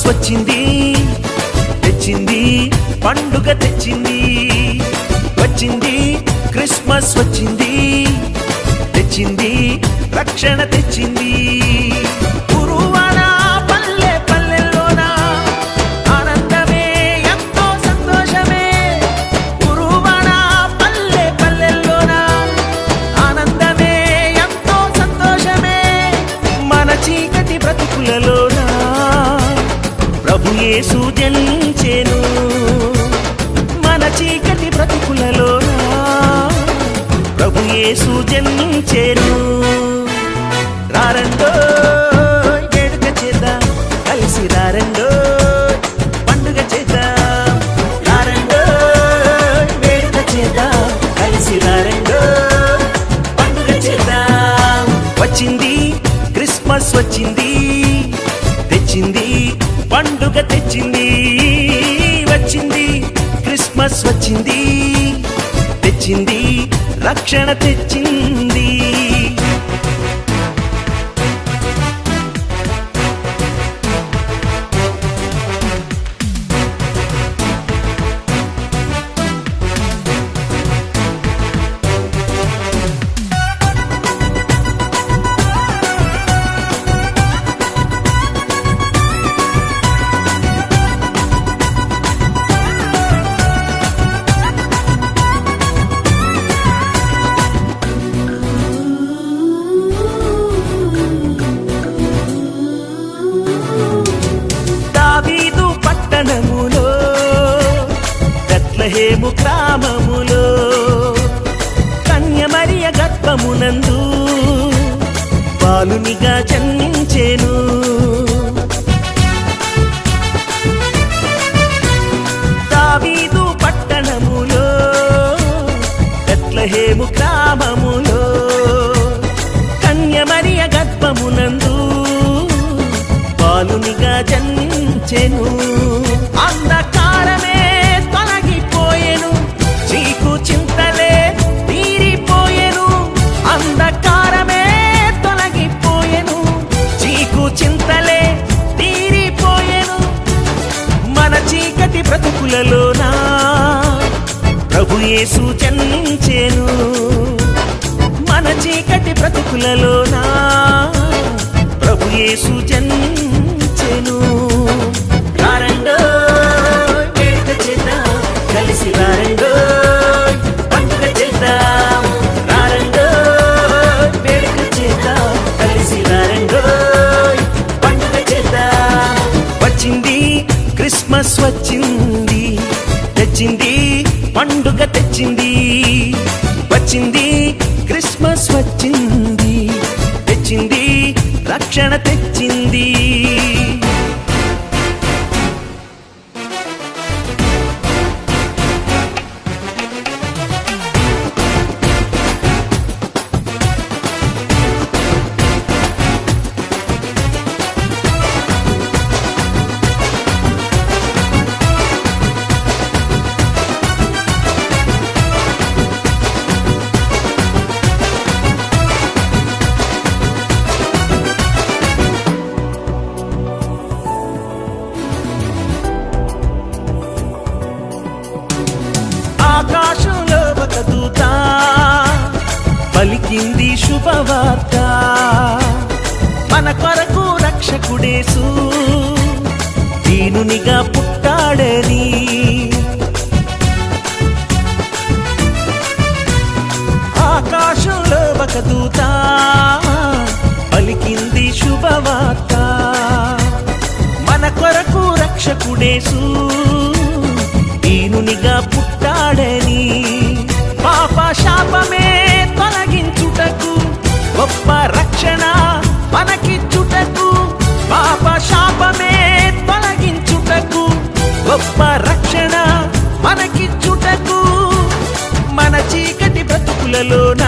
Christmas వచ్చింది తెచ్చింది పండుగ తెచ్చింది వచ్చింది క్రిస్మస్ వచ్చింది తెచ్చింది రక్షణ తెచ్చింది గురువాడ పల్లె పల్లెల్లోన ఆనందమే ఎంతో సంతోషమే గురువాడ పల్లె పల్లెల్లోన ఆనందమే ఎంతో సంతోషమే మన చీకటి బ్రతుకులలోన ప్రభు యేసు జనించెను మన చీకటి బ్రతుకులలోన ప్రభు యేసు జనించెను రారండో వేడుక చేద్దాం కలిసి రారండో పండుగ చేద్దాం రారండో వేడుక చేద్దాం కలిసి రారండో పండుగ చేద్దాం వచ్చింది క్రిస్మస్ వచ్చింది తెచ్చింది పండుగ తెచ్చింది వచ్చింది క్రిస్మస్ వచ్చింది తెచ్చింది రక్షణ తెచ్చింది బెత్లెహేము గ్రామములో కన్య మరియ గర్భమునందు బాలునిగా జన్మించెను దావీదు పట్టణములో బెత్లెహేము గ్రామములో కన్య మరియ గర్భమునందు బాలునిగా జన్మించెను అంధకారమే తొలగిపోయెను చీకు చింతలే తీరిపోయెను అంధకారమే తొలగిపోయెను చీకు చింతలే తీరిపోయెను మన చీకటి బ్రతుకులలోన ప్రభు యేసు జన్మించెను మన చీకటి బ్రతుకులలోన ప్రభు యేసు జన్మించెను రారండో వేడుక చేద్దాం కలిసి రారండో పండుగ చేద్దాం రారండో వేడుక చేద్దాం కలిసి రారండో పండుగ చేద్దాం వచ్చింది క్రిస్మస్ వచ్చింది తెచ్చింది పండుగ తెచ్చింది వచ్చింది క్రిస్మస్ వచ్చింది తెచ్చింది రక్షణ తెచ్చింది ఆకాశంలో ఒక దూత పలికింది శుభవార్త మన కొరకు రక్షకుడేసు దీనునిగా పుట్టాడని ఆకాశంలో ఒక దూత పలికింది శుభవార్త మన కొరకు రక్షకుడేసు దీనునిగా పుట్టాడని పాప శాపమే తొలగించుటకు గొప్ప రక్షణ మనకిచ్చుటకు పాప శాపమే తొలగించుటకు గొప్ప రక్షణ మనకిచ్చుటకు మన చీకటి బ్రతుకులలోన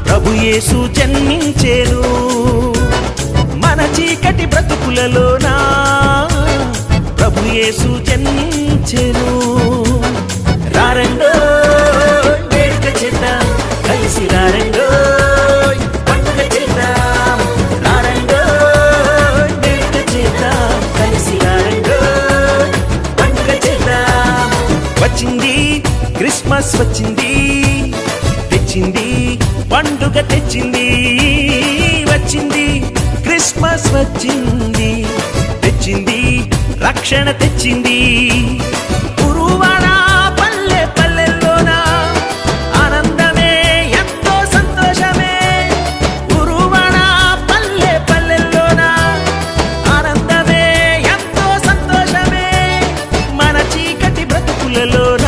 ప్రభు యేసు జన్మించెను మన చీకటి బ్రతుకులలోన ప్రభు యేసు జన్మించెను రారండో వేడుక చేద్దాం కలిసి రారండో పండుగ చేద్దాం రారండో వేడుక చేద్దాం పండుగ తెచ్చింది వచ్చింది క్రిస్మస్ వచ్చింది తెచ్చింది రక్షణ తెచ్చింది గురువాడ పల్లె పల్లెల్లోన ఆనందమే ఎంతో సంతోషమే గురువాడ పల్లె పల్లెల్లోన ఆనందమే ఎంతో సంతోషమే మన చీకటి బ్రతుకులలోన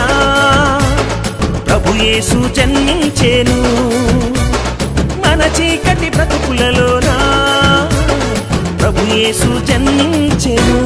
ప్రభు యేసు జన్మించెను మన చీకటి బ్రతుకులలోన ప్రభు యేసు జన్మించెను